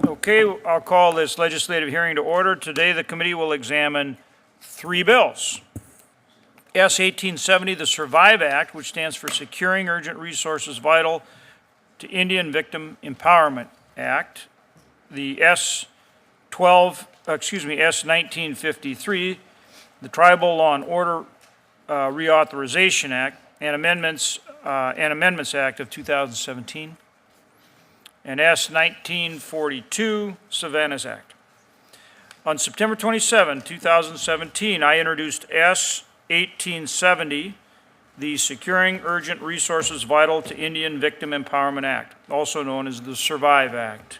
Okay, I'll call this legislative hearing to order. Today, the committee will examine three bills. S. 1870, the SURVIVE Act, which stands for Securing Urgent Resources Vital to Indian Victim Empowerment Act. The S. 1953, the Tribal Law and Order Reauthorization Act, and Amendments Act of 2017. And S. 1942, Savanna's Act. On September 27, 2017, I introduced S. 1870, the Securing Urgent Resources Vital to Indian Victim Empowerment Act, also known as the SURVIVE Act.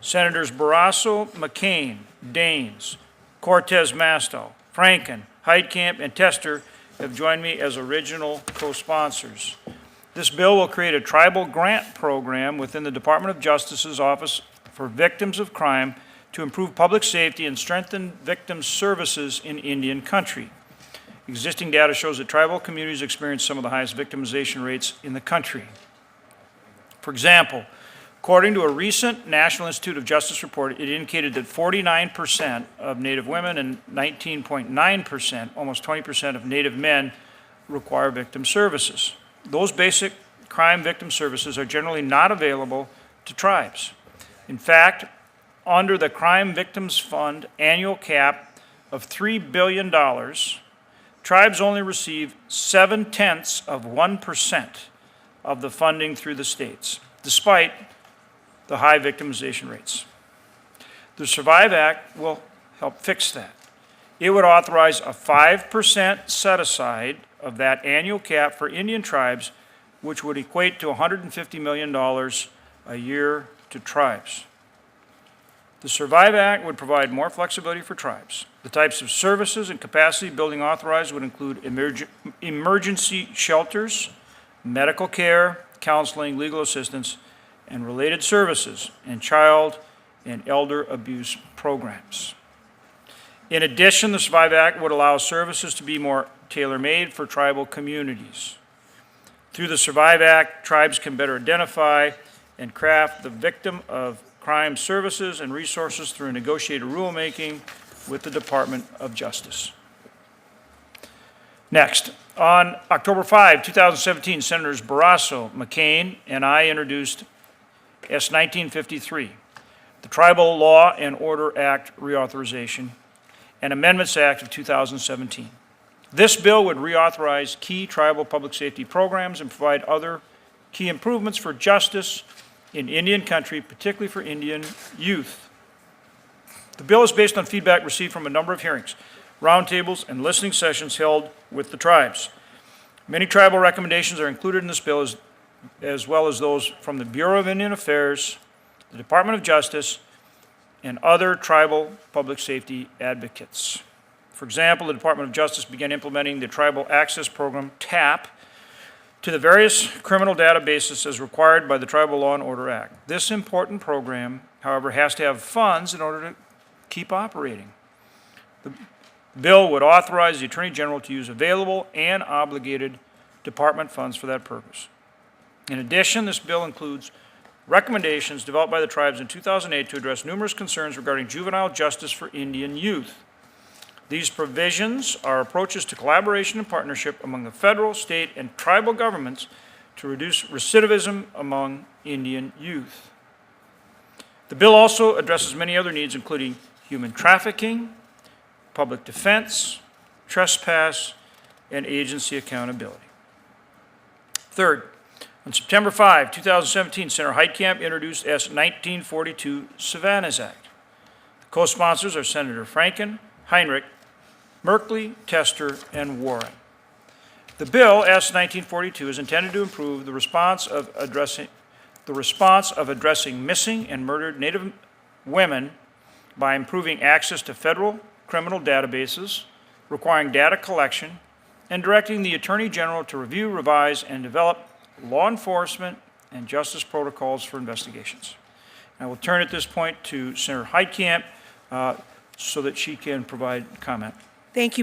Senators Barrasso, McCain, Daines, Cortez Masto, Franken, Heitkamp, and Tester have joined me as original co-sponsors. This bill will create a tribal grant program within the Department of Justice's Office for Victims of Crime to improve public safety and strengthen victim services in Indian country. Existing data shows that tribal communities experience some of the highest victimization rates in the country. For example, according to a recent National Institute of Justice report, it indicated that 49% of Native women and 19.9%, almost 20% of Native men, require victim services. Those basic crime victim services are generally not available to tribes. In fact, under the Crime Victims Fund annual cap of $3 billion, tribes only receive 0.7% of the funding through the states, despite the high victimization rates. The SURVIVE Act will help fix that. It would authorize a 5% set-aside of that annual cap for Indian tribes, which would equate to $150 million a year to tribes. The SURVIVE Act would provide more flexibility for tribes. The types of services and capacity building authorized would include emergency shelters, medical care, counseling, legal assistance, and related services, and child and elder abuse programs. In addition, the SURVIVE Act would allow services to be more tailor-made for tribal communities. Through the SURVIVE Act, tribes can better identify and craft the victim of crime services and resources through negotiated rulemaking with the Department of Justice. Next, on October 5, 2017, Senators Barrasso, McCain, and I introduced S. 1953, the Tribal Law and Order Act Reauthorization, and Amendments Act of 2017. This bill would reauthorize key tribal public safety programs and provide other key improvements for justice in Indian country, particularly for Indian youth. The bill is based on feedback received from a number of hearings, roundtables, and listening sessions held with the tribes. Many tribal recommendations are included in this bill, as well as those from the Bureau of Indian Affairs, the Department of Justice, and other tribal public safety advocates. For example, the Department of Justice began implementing the Tribal Access Program, TAP, to the various criminal databases as required by the Tribal Law and Order Act. This important program, however, has to have funds in order to keep operating. The bill would authorize the Attorney General to use available and obligated department funds for that purpose. In addition, this bill includes recommendations developed by the tribes in 2008 to address numerous concerns regarding juvenile justice for Indian youth. These provisions are approaches to collaboration and partnership among the federal, state, and tribal governments to reduce recidivism among Indian youth. The bill also addresses many other needs, including human trafficking, public defense, trespass, and agency accountability. Third, on September 5, 2017, Senator Heitkamp introduced S. 1942, Savanna's Act. The co-sponsors are Senator Franken, Heinrich, Merkley, Tester, and Warren. The bill, S. 1942, is intended to improve the response of addressing missing and murdered Native women by improving access to federal criminal databases, requiring data collection, and directing the Attorney General to review, revise, and develop law enforcement and justice protocols for investigations. I will turn at this point to Senator Heitkamp so that she can provide comment. Thank you.